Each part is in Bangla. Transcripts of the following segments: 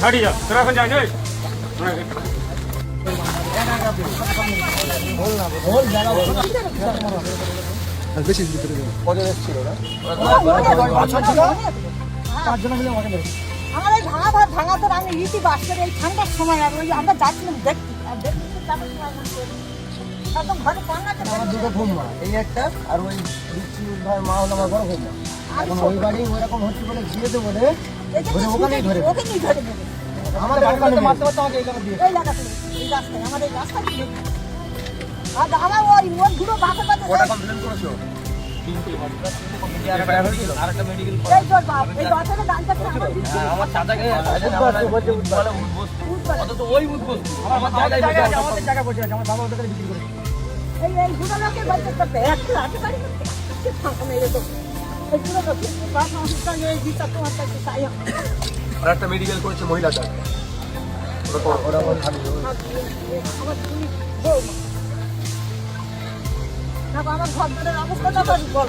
ছাড়ি যা তোরা এখন যাই বেশি ভিতরে কজন এসেছিল না? পাঁচজন মিলে আমাকে ধরে আমার এই ভাঙা তো আমি ইতি বাস করে এই ঠান্ডার সময় আর ওই আমরা যাচ্ছিলাম দেখতে আর দেখতে যাবার সময় একদম ঘরে পান্নাতে আমার দুটো বৌমা, এই একটা আর ওই বিচ্ছির ভাই মা হলো আমার বড় বৌমা। এখন ওই বাড়ি ওইরকম হচ্ছে বলে গিয়েছে বলে ওখানেই ধরে ওখানেই ধরে দেবে আমার বাড়িতে মারতে মারতে আমাকে এই জায়গা দিয়ে এই জায়গাতে এই রাস্তায় আমার এই রাস্তা ছিল আর আমার ওই ওর দুটো বাসে বাসে ওটা কমপ্লেন করেছো? আরেকটা মেডিকেল এই তোর বাপ এই বাসে গান করতে আমার চাচাকে অত ওই উদ্বোধ আমার জায়গা বসে আছে, আমার বাবা ওদের বিক্রি করে এই দুটো লোকের বাড়িতে করতে একটা আছে বাড়ি করতে ফাঁকা মেরে তো এই দুটো লোকের বাস হসপিটাল এই দিতা তোমার কাছে চাই আর একটা মেডিকেল করেছে মহিলাটা। ওরা আমার ভাবি আমার তুমি বউ না আমার ঘর ধরে অবস্থাটা বল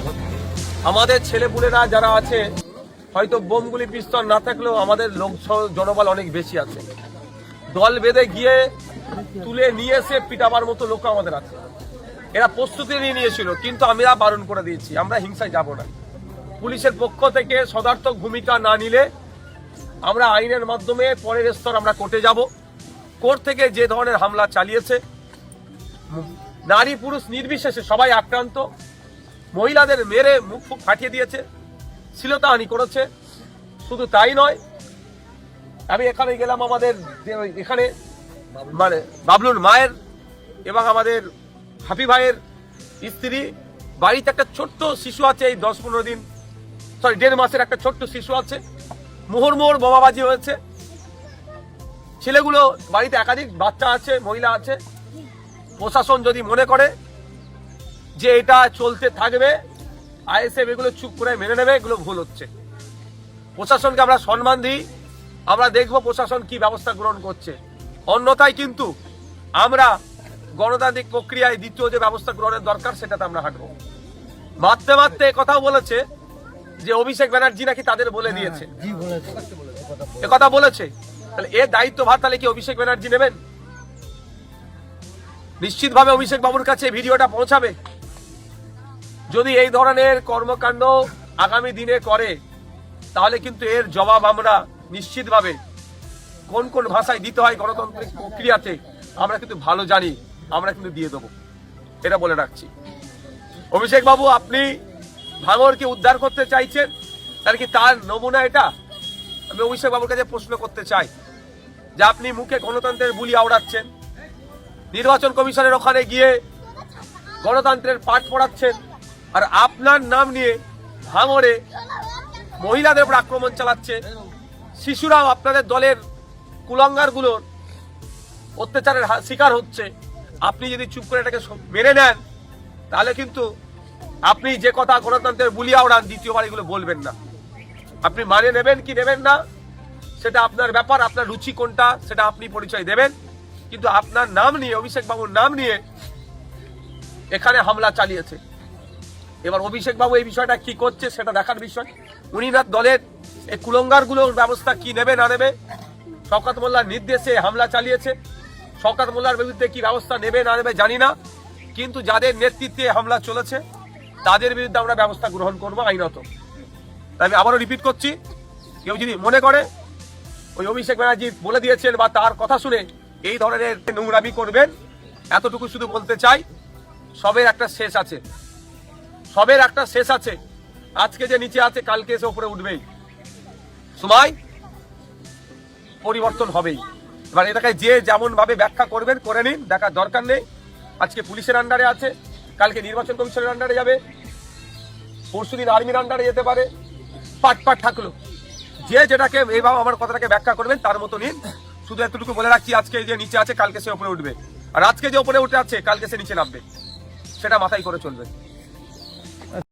আমাদের ছেলেপুলেরা যারা আছে হয়তো বোমগুলি পিস্তল না থাকলেও আমাদের লোক জনবল অনেক বেশি আছে। দল বেঁধে গিয়ে তুলে নিয়ে এসে পিটাবার মতো লোক আমাদের আছে। এরা প্রস্তুতি নিয়েছিল, কিন্তু আমরা বারণ করে দিয়েছি, আমরা হিংসায় যাব না। পুলিশের পক্ষ থেকে সদার্থক ভূমিকা না নিলে আমরা আইনের মাধ্যমে পরের স্তর আমরা কোর্টে যাব। কোর্ট থেকে যে ধরনের হামলা চালিয়েছে, নারী পুরুষ নির্বিশেষে সবাই আক্রান্ত, মহিলাদের মেরে মুখ ফুক ফাটিয়ে দিয়েছে, শ্লীলতাহানি করেছে। শুধু তাই নয়, আমি এখানে গেলাম আমাদের এখানে মানে বাবলুর মায়ের এবং আমাদের হাফি ভাইয়ের স্ত্রী বাড়িতে একটা ছোট্ট শিশু আছে, এই 10-15 দিন 1.5 মাসের একটা ছোট্ট শিশু আছে। মোহর বোমাবাজি হয়েছে। ছেলেগুলো বাড়িতে একাধিক বাচ্চা আছে, মহিলা আছে। প্রশাসন যদি মনে করে যে এটা চলতে থাকবে, আইএসএফ এগুলো চুপ করে মেনে নেবে, এগুলো ভুল হচ্ছে। প্রশাসনকে আমরা সম্মান দিই, আমরা দেখব প্রশাসন কি ব্যবস্থা গ্রহণ করছে। অন্যথায় কিন্তু আমরা গণতান্ত্রিক প্রক্রিয়ায় দ্বিতীয় যে ব্যবস্থা গ্রহণের দরকার সেটাতে আমরা হাঁটবো। মারতে মারতে কথাও বলেছে যে অভিষেক ব্যানার্জি নাকি তাদের বলে দিয়েছে, কথা বলেছে। তাহলে এর দায়িত্ব ভার তাহলে কি অভিষেক ব্যানার্জি নেবেন? নিশ্চিতভাবে অভিষেক বাবুর কাছে ভিডিওটা পৌঁছাবে। যদি এই ধরনের কর্মকাণ্ড আগামী দিনে করে, তাহলে কিন্তু এর জবাব আমরা নিশ্চিতভাবে কোন কোন ভাষায় দিতে হয় গণতান্ত্রিক প্রক্রিয়াতে আমরা কিন্তু ভালো জানি, আমরা কিন্তু দিয়ে দেবো, এটা বলে রাখছি। অভিষেক বাবু, আপনি ভাঙড়কে উদ্ধার করতে চাইছেন, তার কি তার নমুনা এটা? আমি অভিষেক বাবুর কাছে প্রশ্ন করতে চাই যে আপনি মুখে গণতন্ত্রের বুলি আওড়াচ্ছেন, নির্বাচন কমিশনের ওখানে গিয়ে গণতন্ত্রের পাঠ পড়াচ্ছেন, আর আপনার নাম নিয়ে ভাঙড়ে মহিলাদের উপর আক্রমণ চালাচ্ছে, শিশুরাও আপনাদের দলের কুলাঙ্গারগুলোর অত্যাচারের শিকার হচ্ছে। আপনি যদি চুপ করে এটাকে মেনে নেন, তাহলে কিন্তু আপনি যে কথা গণতন্ত্রের বুলি আওড়ান দ্বিতীয়বার এগুলো বলবেন না। আপনি মানে নেবেন কি নেবেন না সেটা আপনার ব্যাপার, আপনার রুচি কোনটা সেটা আপনি পরিচয় দেবেন, কিন্তু আপনার নাম নিয়ে, অভিষেক বাবুর নাম নিয়ে এখানে হামলা চালিয়েছে। এবার অভিষেক বাবু এই বিষয়টা কি করছে সেটা দেখার বিষয়। উনি না দলের এই কুলঙ্গারগুলোর ব্যবস্থা কি নেবে না নেবে, শওকত মোল্লার নির্দেশে হামলা চালিয়েছে। শওকত মোল্লার বিরুদ্ধে কি ব্যবস্থা নেবে না নেবে জানি না, কিন্তু যাদের নেতৃত্বে হামলা চলেছে তাদের বিরুদ্ধে আমরা ব্যবস্থা গ্রহণ করবো আইনত। তাই আমি আবারও রিপিট করছি, কেউ যদি মনে করে ওই অভিষেক ব্যানার্জি বলে দিয়েছেন বা তার কথা শুনে এই ধরনের নোংরামি করবেন, এতটুকু শুধু বলতে চাই, সবের একটা শেষ আছে, সবের একটা শেষ আছে। আজকে যে নিচে আছে কালকে এসে উপরে উঠবেই, সময় পরিবর্তন হবেই। এবার এটাকে যে যেমন ভাবে ব্যাখ্যা করবেন করে নিন, দেখার দরকার নেই। আজকে পুলিশের আন্ডারে আছে, কালকে নির্বাচন কমিশনের আন্ডারে যাবে, পরশুদিন আর্মির আন্ডারে যেতে পারে, পাট থাকলো। যে যেটাকে এইভাবে আমার কথাটাকে ব্যাখ্যা করবেন তার মতো নিন। শুধু এতটুকু বলে রাখছি, আজকে যে নিচে আছে কালকে সে উপরে উঠবে, আর আজকে যে উপরে উঠে আছে কালকে সে নিচে নামবে, সেটা মাথায় করে চলবে।